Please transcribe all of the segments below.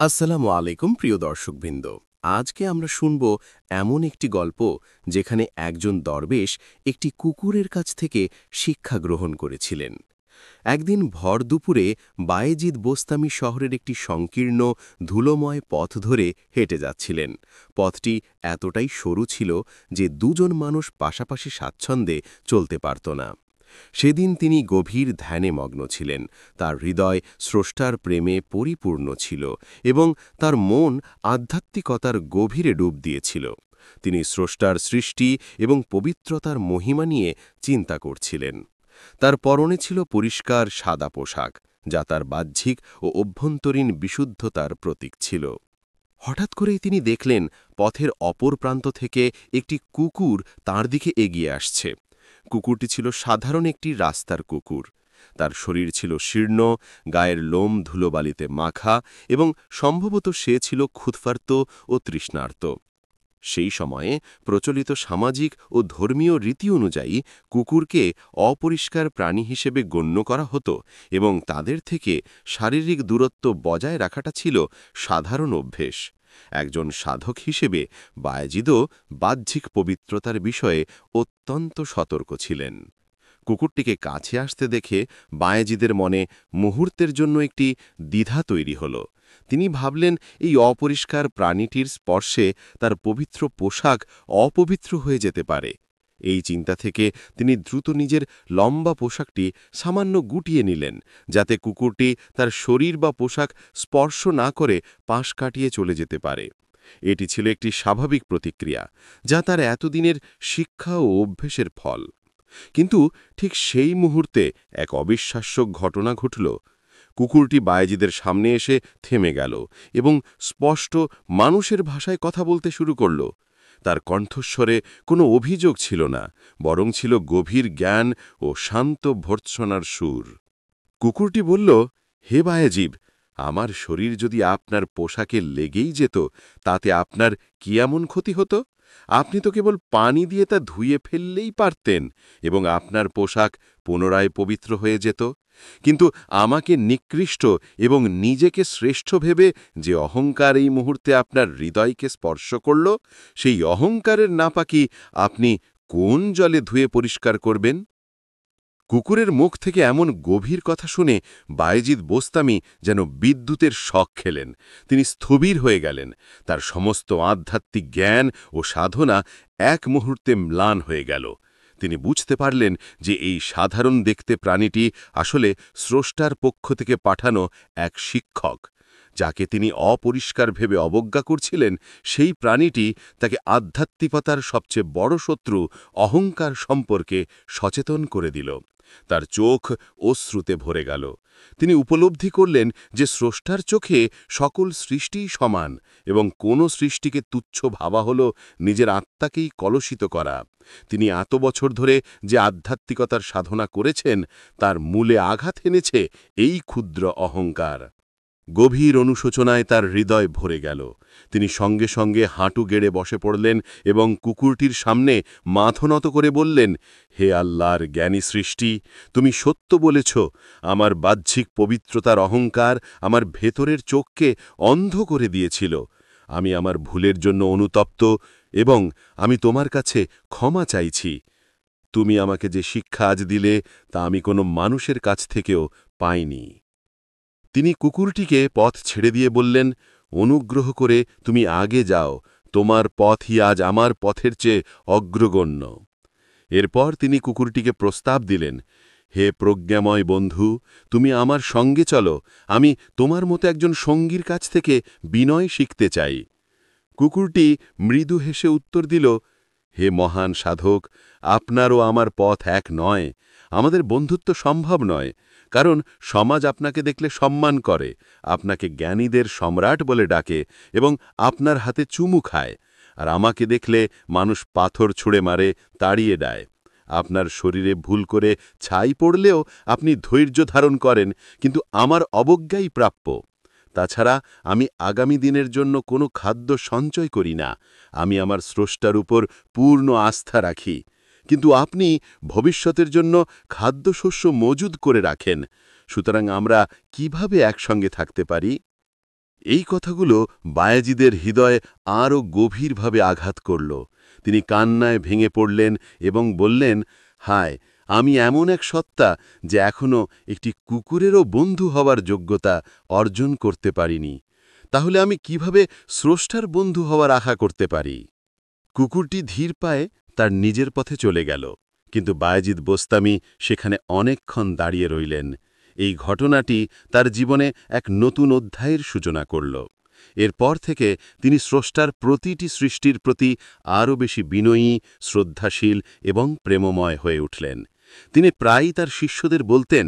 আসসালামু আলাইকুম প্রিয় দর্শকবৃন্দ। আজকে আমরা শুনব এমন একটি গল্প যেখানে একজন দরবেশ একটি কুকুরের কাছ থেকে শিক্ষা গ্রহণ করেছিলেন। একদিন ভর দুপুরে বায়েজিদ বোস্তামি শহরের একটি সংকীর্ণ ধুলোময় পথ ধরে হেঁটে যাচ্ছিলেন। পথটি এতটাই সরু ছিল যে দুজন মানুষ পাশাপাশি স্বাচ্ছন্দ্যে চলতে পারত না। সেদিন তিনি গভীর ধ্যানে মগ্ন ছিলেন। তার হৃদয় স্রষ্টার প্রেমে পরিপূর্ণ ছিল এবং তার মন আধ্যাত্মিকতার গভীরে ডুব দিয়েছিল। তিনি স্রষ্টার সৃষ্টি এবং পবিত্রতার মহিমা নিয়ে চিন্তা করছিলেন। তার পরনে ছিল পরিষ্কার সাদা পোশাক, যা তার বাহ্যিক ও অভ্যন্তরীণ বিশুদ্ধতার প্রতীক ছিল। হঠাৎ করেই তিনি দেখলেন পথের অপর প্রান্ত থেকে একটি কুকুর তার দিকে এগিয়ে আসছে। কুকুরটি ছিল সাধারণ একটি রাস্তার কুকুর। তার শরীর ছিল শীর্ণ, গায়ের লোম ধুলোবালিতে মাখা এবং সম্ভবত সে ছিল ক্ষুধার্ত ও তৃষ্ণার্ত। সেই সময়ে প্রচলিত সামাজিক ও ধর্মীয় রীতি অনুযায়ী কুকুরকে অপরিষ্কার প্রাণী হিসেবে গণ্য করা হতো এবং তাদের থেকে শারীরিক দূরত্ব বজায় রাখাটা ছিল সাধারণ অভ্যেস। একজন সাধক হিসেবে বায়েজিদও বাহ্যিক পবিত্রতার বিষয়ে অত্যন্ত সতর্ক ছিলেন। কুকুরটিকে কাছে আসতে দেখে বায়েজিদের মনে মুহূর্তের জন্য একটি দ্বিধা তৈরি হল। তিনি ভাবলেন এই অপরিষ্কার প্রাণীটির স্পর্শে তার পবিত্র পোশাক অপবিত্র হয়ে যেতে পারে। এই চিন্তা থেকে তিনি দ্রুত নিজের লম্বা পোশাকটি সামান্য গুটিয়ে নিলেন, যাতে কুকুরটি তার শরীর বা পোশাক স্পর্শ না করে পাশ কাটিয়ে চলে যেতে পারে। এটি ছিল একটি স্বাভাবিক প্রতিক্রিয়া, যা তার এতদিনের শিক্ষা ও অভ্যেসের ফল। কিন্তু ঠিক সেই মুহূর্তে এক অবিশ্বাস্য ঘটনা ঘটল। কুকুরটি বায়েজিদের সামনে এসে থেমে গেল এবং স্পষ্ট মানুষের ভাষায় কথা বলতে শুরু করল। তার কণ্ঠস্বরে কোনো অভিযোগ ছিল না, বরং ছিল গভীর জ্ঞান ও শান্ত ভর্ৎসনার সুর। কুকুরটি বলল, হে বায়েজিব, আমার শরীর যদি আপনার পোশাকে লেগেই যেত, তাতে আপনার কি এমন ক্ষতি হতো? আপনি তো কেবল পানি দিয়ে তা ধুয়ে ফেললেই পারতেন এবং আপনার পোশাক পুনরায় পবিত্র হয়ে যেত। কিন্তু আমাকে নিকৃষ্ট এবং নিজেকে শ্রেষ্ঠ ভেবে যে অহংকার এই মুহূর্তে আপনার হৃদয়কে স্পর্শ করল, সেই অহংকারের নাপাকি আপনি কোন জলে ধুয়ে পরিষ্কার করবেন? কুকুরের মুখ থেকে এমন গভীর কথা শুনে বায়েজিদ বোস্তামি যেন বিদ্যুতের শক খেলেন। তিনি স্থবির হয়ে গেলেন। তার সমস্ত আধ্যাত্মিক জ্ঞান ও সাধনা এক মুহূর্তে ম্লান হয়ে গেল। তিনি বুঝতে পারলেন যে এই সাধারণ দেখতে প্রাণীটি আসলে স্রষ্টার পক্ষ থেকে পাঠানো এক শিক্ষক। যাকে তিনি অপরিষ্কার ভেবে অবজ্ঞা করছিলেন, সেই প্রাণীটি তাকে আধ্যাত্মিকতার সবচেয়ে বড় শত্রু অহংকার সম্পর্কে সচেতন করে দিল। তার চোখ অশ্রুতে ভরে গেল। তিনি উপলব্ধি করলেন যে স্রষ্টার চোখে সকল সৃষ্টিই সমান এবং কোনো সৃষ্টিকে তুচ্ছ ভাবা হল নিজের আত্মাকেই কলুষিত করা। তিনি এত বছর ধরে যে আধ্যাত্মিকতার সাধনা করেছেন, তার মূলে আঘাত এনেছে এই ক্ষুদ্র অহংকার। গভীর অনুশোচনায় তার হৃদয় ভরে গেল। তিনি সঙ্গে সঙ্গে হাঁটু গেড়ে বসে পড়লেন এবং কুকুরটির সামনে মাথা নত করে বললেন, হে আল্লাহর জ্ঞানী সৃষ্টি, তুমি সত্য বলেছ। আমার বাহ্যিক পবিত্রতার অহংকার আমার ভেতরের চোখকে অন্ধ করে দিয়েছিল। আমি আমার ভুলের জন্য অনুতপ্ত এবং আমি তোমার কাছে ক্ষমা চাইছি। তুমি আমাকে যে শিক্ষা আজ দিলে, তা আমি কোনো মানুষের কাছ থেকেও পাইনি। তিনি কুকুরটিকে পথ ছেড়ে দিয়ে বললেন, অনুগ্রহ করে তুমি আগে যাও, তোমার পথই আজ আমার পথের চেয়ে অগ্রগণ্য। এরপর তিনি কুকুরটিকে প্রস্তাব দিলেন, হে প্রজ্ঞাময় বন্ধু, তুমি আমার সঙ্গে চলো, আমি তোমার মতো একজন সঙ্গীর কাছ থেকে বিনয় শিখতে চাই। কুকুরটি মৃদু হেসে উত্তর দিল, হে মহান সাধক, আপনারও আমার পথ এক নয়। আমাদের বন্ধুত্ব সম্ভব নয়, কারণ সমাজ আপনাকে দেখলে সম্মান করে, আপনাকে জ্ঞানীদের সম্রাট বলে ডাকে এবং আপনার হাতে চুমু খায়। আর আমাকে দেখলে মানুষ পাথর ছুঁড়ে মারে, তাড়িয়ে দেয়। আপনার শরীরে ভুল করে ছাই পড়লেও আপনি ধৈর্য ধারণ করেন, কিন্তু আমার অবজ্ঞাই প্রাপ্য। তাছাড়া আমি আগামী দিনের জন্য কোনো খাদ্য সঞ্চয় করি না। আমি আমার স্রষ্টার উপর পূর্ণ আস্থা রাখি। কিন্তু আপনি ভবিষ্যতের জন্য খাদ্যশস্য মজুদ করে রাখেন। সুতরাং আমরা কিভাবে একসঙ্গে থাকতে পারি? এই কথাগুলো বায়েজিদের হৃদয়ে আরও গভীরভাবে আঘাত করল। তিনি কান্নায় ভেঙে পড়লেন এবং বললেন, হায়, আমি এমন এক সত্তা যে এখনও একটি কুকুরেরও বন্ধু হওয়ার যোগ্যতা অর্জন করতে পারিনি। তাহলে আমি কিভাবে স্রষ্টার বন্ধু হওয়ার আশা করতে পারি? কুকুরটি ধীর পায়ে তার নিজের পথে চলে গেল, কিন্তু বায়েজিদ বোস্তামি সেখানে অনেকক্ষণ দাঁড়িয়ে রইলেন। এই ঘটনাটি তার জীবনে এক নতুন অধ্যায়ের সূচনা করল। এরপর থেকে তিনি স্রষ্টার প্রতিটি সৃষ্টির প্রতি আরও বেশি বিনয়ী, শ্রদ্ধাশীল এবং প্রেমময় হয়ে উঠলেন। তিনি প্রায়ই তার শিষ্যদের বলতেন,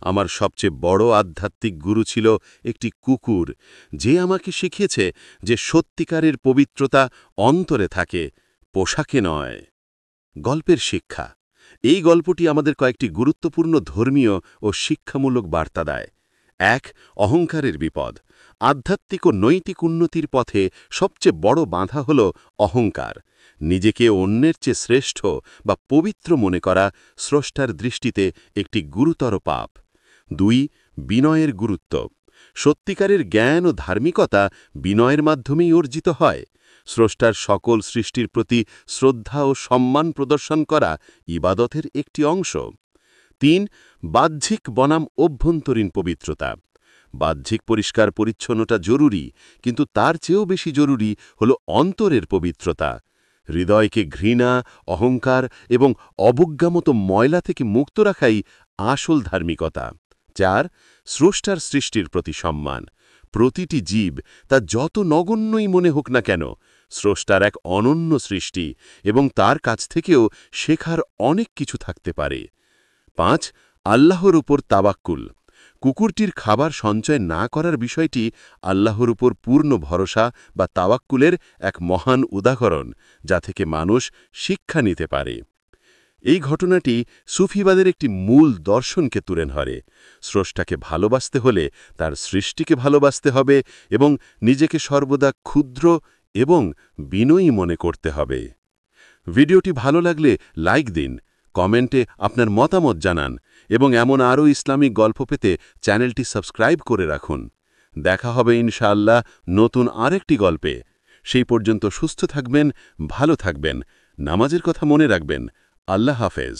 আমার সবচেয়ে বড় আধ্যাত্মিক গুরু ছিল একটি কুকুর, যে আমাকে শিখিয়েছে যে সত্যিকারের পবিত্রতা অন্তরে থাকে, পোশাকে নয়। গল্পের শিক্ষা। এই গল্পটি আমাদের কয়েকটি গুরুত্বপূর্ণ ধর্মীয় ও শিক্ষামূলক বার্তা দেয়। ১. অহংকারের বিপদ। আধ্যাত্মিক ও নৈতিক উন্নতির পথে সবচেয়ে বড় বাধা হল অহংকার। নিজেকে অন্যের চেয়ে শ্রেষ্ঠ বা পবিত্র মনে করা স্রষ্টার দৃষ্টিতে একটি গুরুতর পাপ। ২. বিনয়ের গুরুত্ব। সত্যিকারের জ্ঞান ও ধার্মিকতা বিনয়ের মাধ্যমেই অর্জিত হয়। স্রষ্টার সকল সৃষ্টির প্রতি শ্রদ্ধা ও সম্মান প্রদর্শন করা ইবাদতের একটি অংশ। ৩. বাহ্যিক বনাম অভ্যন্তরীণ পবিত্রতা। বাহ্যিক পরিষ্কার পরিচ্ছন্নতা জরুরি, কিন্তু তার চেয়েও বেশি জরুরি হল অন্তরের পবিত্রতা। হৃদয়কে ঘৃণা, অহংকার এবং অবজ্ঞামতো ময়লা থেকে মুক্ত রাখাই আসল ধার্মিকতা। ৪. স্রষ্টার সৃষ্টির প্রতি সম্মান। প্রতিটি জীব, তা যত নগণ্যই মনে হোক না কেন, স্রষ্টার এক অনন্য সৃষ্টি এবং তার কাছ থেকেও শেখার অনেক কিছু থাকতে পারে। ৫. আল্লাহর উপর তাওয়াক্কুল। কুকুরটির খাবার সঞ্চয় না করার বিষয়টি আল্লাহর উপর পূর্ণ ভরসা বা তাওয়াক্কুলের এক মহান উদাহরণ, যা থেকে মানুষ শিক্ষা নিতে পারে। এই ঘটনাটি সুফিবাদের একটি মূল দর্শনকে তুলে ধরে। স্রষ্টাকে ভালোবাসতে হলে তার সৃষ্টিকে ভালোবাসতে হবে এবং নিজেকে সর্বদা ক্ষুদ্র এবং বিনয়ী মনে করতে হবে। ভিডিওটি ভালো লাগলে লাইক দিন, কমেন্টে আপনার মতামত জানান এবং এমন আরও ইসলামিক গল্প পেতে চ্যানেলটি সাবস্ক্রাইব করে রাখুন। দেখা হবে ইনশাআল্লাহ নতুন আরেকটি গল্পে। সেই পর্যন্ত সুস্থ থাকবেন, ভালো থাকবেন, নামাজের কথা মনে রাখবেন। আল্লাহ হাফেজ।